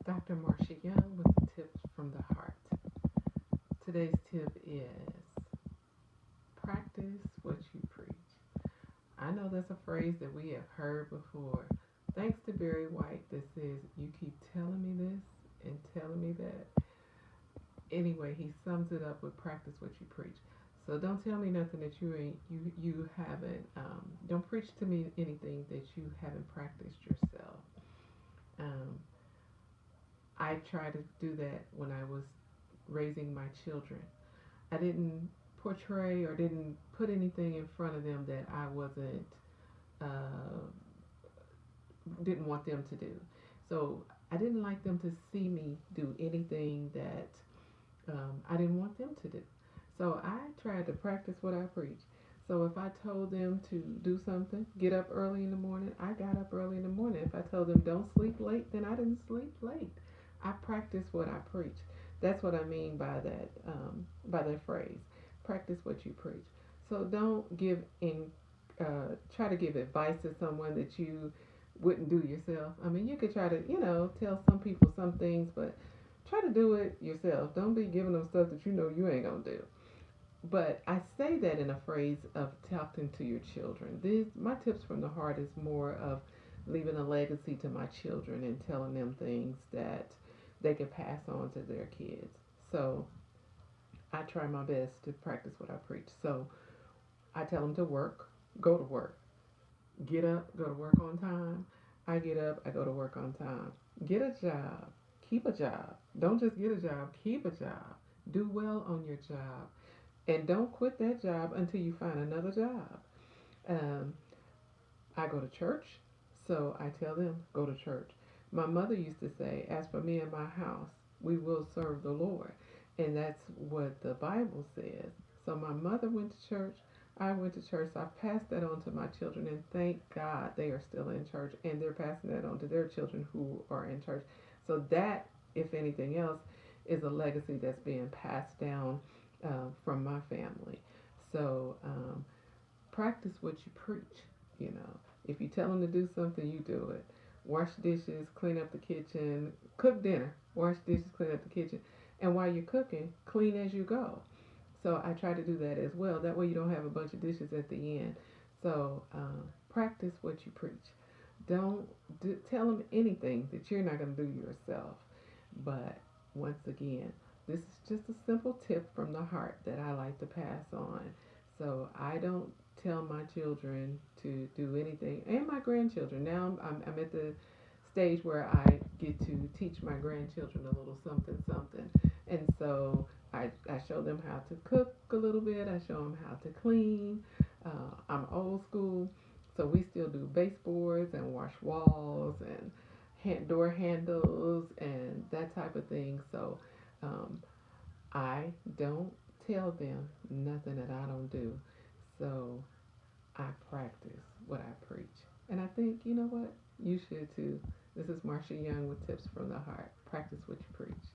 Dr. Marsha Young with the tips from the heart. Today's tip is practice what you preach. I know that's a phrase that we have heard before. Thanks to Barry White that says, "You keep telling me this and telling me that." Anyway, he sums it up with practice what you preach. So don't tell me nothing that you haven't. Don't preach to me anything that you haven't practiced yourself. Um, I try to do that when I was raising my children. I didn't portray or didn't put anything in front of them that I wasn't uh, didn't want them to do. So I didn't like them to see me do anything that I didn't want them to do. So I tried to practice what I preach. So if I told them to do something, get up early in the morning, I got up early in the morning. If I told them don't sleep late, then I didn't sleep late. I practice what I preach. That's what I mean by that phrase. Practice what you preach. So don't try to give advice to someone that you wouldn't do yourself. I mean, you could try to tell some people some things, but try to do it yourself. Don't be giving them stuff that you know you ain't gonna do. But I say that in a phrase of talking to your children. My tips from the heart is more of leaving a legacy to my children and telling them things that they can pass on to their kids. So I try my best to practice what I preach. So I tell them to work, go to work, get up, go to work on time. I get up, I go to work on time. Get a job, keep a job. Don't just get a job, keep a job. Do well on your job. And don't quit that job until you find another job. Um, I go to church, so I tell them, go to church. My mother used to say, as for me and my house, we will serve the Lord. And that's what the Bible says. So my mother went to church. I went to church. So I passed that on to my children, and thank God they are still in church, and they're passing that on to their children who are in church. So that, if anything else, is a legacy that's being passed down from my family. So practice what you preach. You know, if you tell them to do something, you do it. Wash dishes, clean up the kitchen, cook dinner. Wash dishes, clean up the kitchen, and while you're cooking, clean as you go. So I try to do that as well. That way you don't have a bunch of dishes at the end. So practice what you preach. Don't tell them anything that you're not going to do yourself. But once again, this is just a simple tip from the heart that I like to pass on. So I don't tell my children to do anything, and my grandchildren. Now I'm at the stage where I get to teach my grandchildren a little something, something. And so I show them how to cook a little bit, I show them how to clean. I'm old school, so we still do baseboards and wash walls and door handles and that type of thing. So um, I don't tell them nothing that I don't do. So I practice what I preach. And I think, you know what? You should too. This is Marsha Young with Tips from the Heart. Practice what you preach.